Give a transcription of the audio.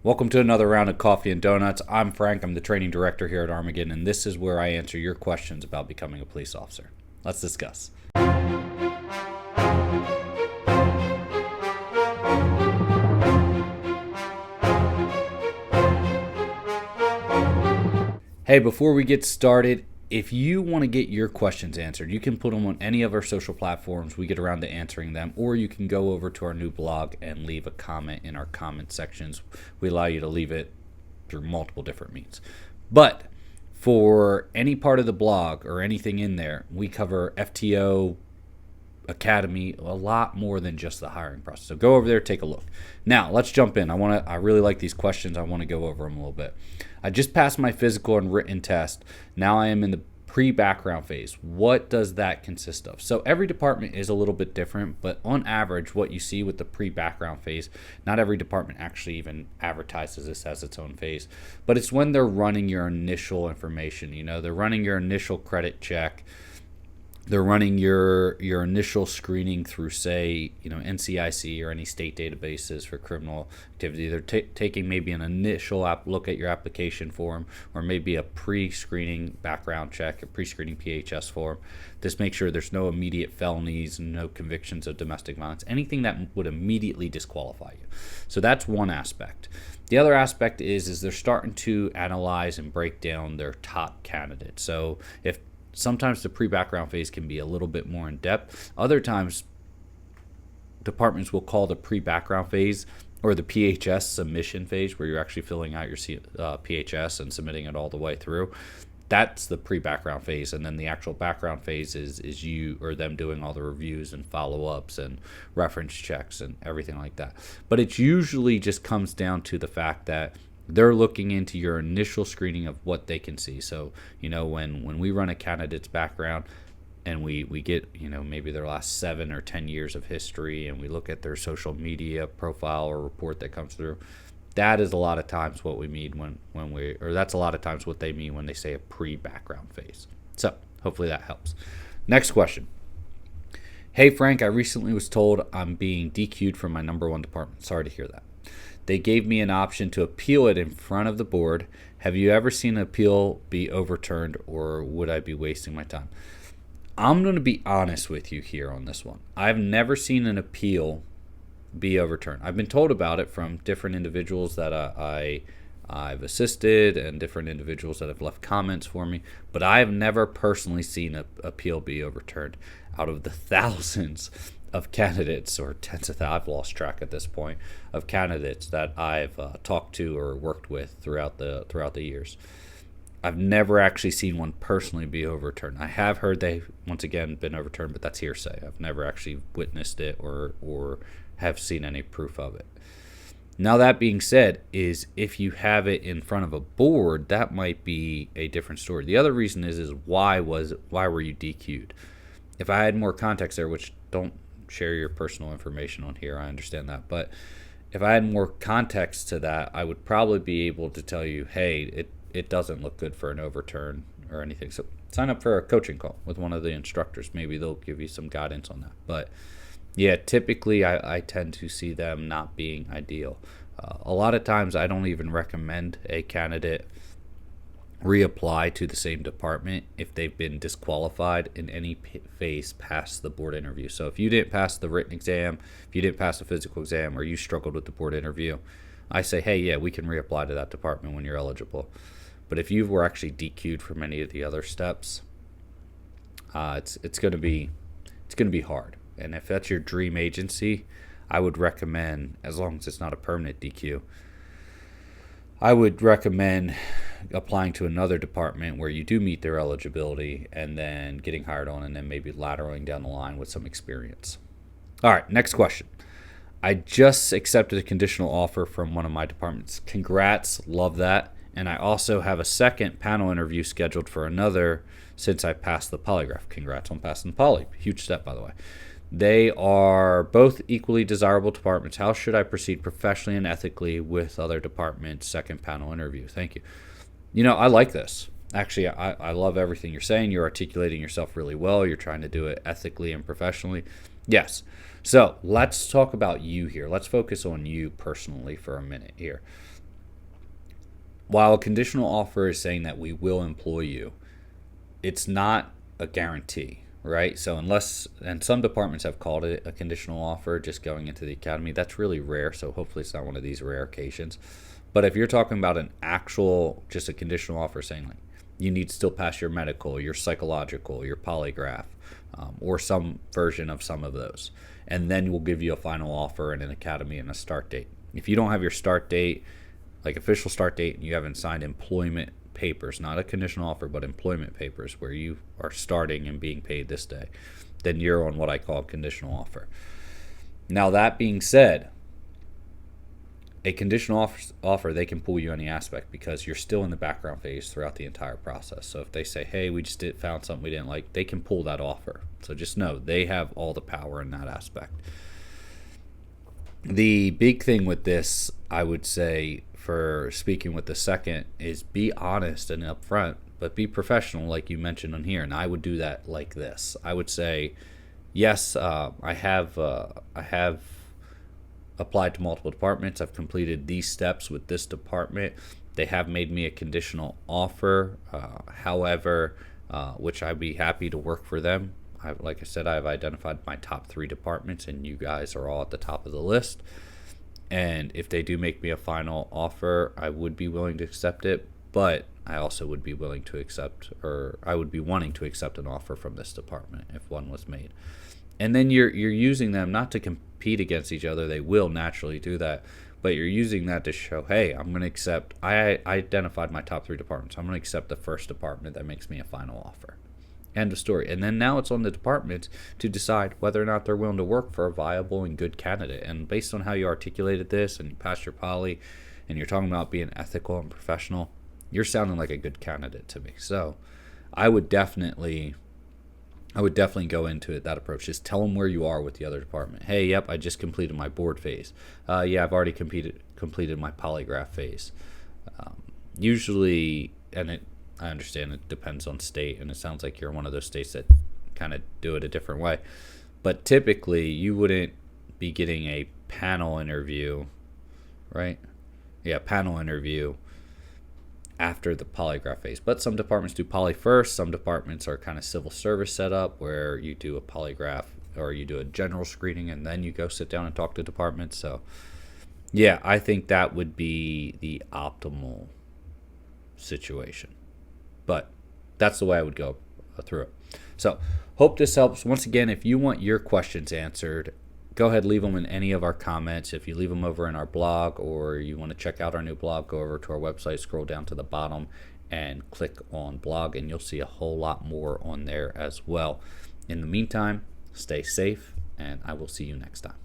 Welcome to another round of Coffee and Donuts. I'm Frank. I'm the training director here at Armageddon, and this is where I answer your questions about becoming a police officer. Let's discuss. Hey, before we get started, if you want to get your questions answered, you can put them on any of our social platforms. We get around to answering them, or you can go over to our new blog and leave a comment in our comment sections. We allow you to leave it through multiple different means. But for any part of the blog or anything in there, we cover FTO, Academy, a lot more than just the hiring process. So go over there, take a look. Now let's jump in. I really like these questions. I want to go over them a little bit. I just passed my physical and written test. Now I am in the pre-background phase. What does that consist of? So every department is a little bit different, but on average, what you see with the pre-background phase, not every department actually even advertises this as its own phase, but it's when they're running your initial information. They're running your initial credit check. They're running your initial screening through, say, NCIC or any state databases for criminal activity. They're taking maybe an initial look at your application form, or maybe a pre-screening background check, a pre-screening PHS form. Just make sure there's no immediate felonies, no convictions of domestic violence, anything that would immediately disqualify you. So that's one aspect. The other aspect is they're starting to analyze and break down their top candidates. So if sometimes the pre-background phase can be a little bit more in depth. Other times, departments will call the pre-background phase or the PHS submission phase, where you're actually filling out your PHS and submitting it all the way through. That's the pre-background phase, and then the actual background phase is you or them doing all the reviews and follow-ups and reference checks and everything like that. But it usually just comes down to the fact that they're looking into your initial screening of what they can see. So, when we run a candidate's background and we get, maybe their last 7 or 10 years of history, and we look at their social media profile or report that comes through, that is a lot of times what we mean that's a lot of times what they mean when they say a pre-background phase. So hopefully that helps. Next question. Hey, Frank, I recently was told I'm being DQ'd from my number one department. Sorry to hear that. They gave me an option to appeal it in front of the board. Have you ever seen an appeal be overturned, or would I be wasting my time? I'm going to be honest with you here on this one. I've never seen an appeal be overturned. I've been told about it from different individuals that I've assisted and different individuals that have left comments for me, but I've never personally seen an appeal be overturned. Out of the thousands of candidates, or tens of thousands, I've lost track at this point, of candidates that I've talked to or worked with throughout the years, I've never actually seen one personally be overturned. I have heard they've once again been overturned, but that's hearsay. I've never actually witnessed it or have seen any proof of it. Now, that being said, is if you have it in front of a board, that might be a different story. The other reason is why were you DQ'd? If I had more context there, which don't share your personal information on here, I understand that, but if I had more context to that, I would probably be able to tell you, hey, it doesn't look good for an overturn or anything. So sign up for a coaching call with one of the instructors. Maybe they'll give you some guidance on that. But yeah, typically I tend to see them not being ideal. A lot of times I don't even recommend a candidate reapply to the same department if they've been disqualified in any phase past the board interview. So if you didn't pass the written exam, if you didn't pass the physical exam, or you struggled with the board interview, I say, hey, yeah, we can reapply to that department when you're eligible. But if you were actually DQ'd from any of the other steps, it's going to be hard. And if that's your dream agency, I would recommend, as long as it's not a permanent DQ, I would recommend applying to another department where you do meet their eligibility, and then getting hired on, and then maybe lateraling down the line with some experience. All right, next question. I just accepted a conditional offer from one of my departments. Congrats, love that. And I also have a second panel interview scheduled for another since I passed the polygraph. Congrats on passing the poly. Huge step, by the way. They are both equally desirable departments. How should I proceed professionally and ethically with other departments' second panel interview? Thank you. I like this. Actually, I love everything you're saying. You're articulating yourself really well. You're trying to do it ethically and professionally. Yes. So let's talk about you here. Let's focus on you personally for a minute here. While a conditional offer is saying that we will employ you, it's not a guarantee, right? So unless, and some departments have called it a conditional offer just going into the academy, that's really rare. So hopefully it's not one of these rare occasions. But if you're talking about an actual, just a conditional offer saying like you need to still pass your medical, your psychological, your polygraph, or some version of some of those, and then we'll give you a final offer and an academy and a start date. If you don't have your start date, like official start date, and you haven't signed employment papers, not a conditional offer, but employment papers where you are starting and being paid this day, then you're on what I call a conditional offer. Now, that being said, a conditional offer, they can pull you any aspect because you're still in the background phase throughout the entire process. So if they say, hey, we just found something we didn't like, they can pull that offer. So just know they have all the power in that aspect. The big thing with this, I would say, for speaking with the second, is be honest and upfront, but be professional, like you mentioned on here. And I would do that like this. I would say, yes, I have applied to multiple departments. I've completed these steps with this department. They have made me a conditional offer. However, which I'd be happy to work for them. Like I said, I've identified my top 3 departments, and you guys are all at the top of the list. And if they do make me a final offer, I would be willing to accept it. But I also would be willing to accept, or I would be wanting to accept an offer from this department if one was made. And then you're using them not to compete against each other. They will naturally do that. But you're using that to show, hey, I'm going to accept. I identified my top 3 departments. I'm going to accept the first department that makes me a final offer. End of story. And then now it's on the departments to decide whether or not they're willing to work for a viable and good candidate. And based on how you articulated this and you passed your poly and you're talking about being ethical and professional, you're sounding like a good candidate to me. So I would definitely go into it that approach. Just tell them where you are with the other department. Hey, yep, I just completed my board phase. Yeah, I've already completed my polygraph phase. Usually, and I understand it depends on state, and it sounds like you're one of those states that kind of do it a different way. But typically, you wouldn't be getting a panel interview, right? Yeah, panel interview after the polygraph phase. But some departments do poly first. Some departments are kind of civil service setup where you do a polygraph or you do a general screening and then you go sit down and talk to departments. So yeah, I think that would be the optimal situation. But that's the way I would go through it. So hope this helps. Once again, if you want your questions answered, go ahead, leave them in any of our comments. If you leave them over in our blog or you want to check out our new blog, go over to our website, scroll down to the bottom and click on blog, and you'll see a whole lot more on there as well. In the meantime, stay safe, and I will see you next time.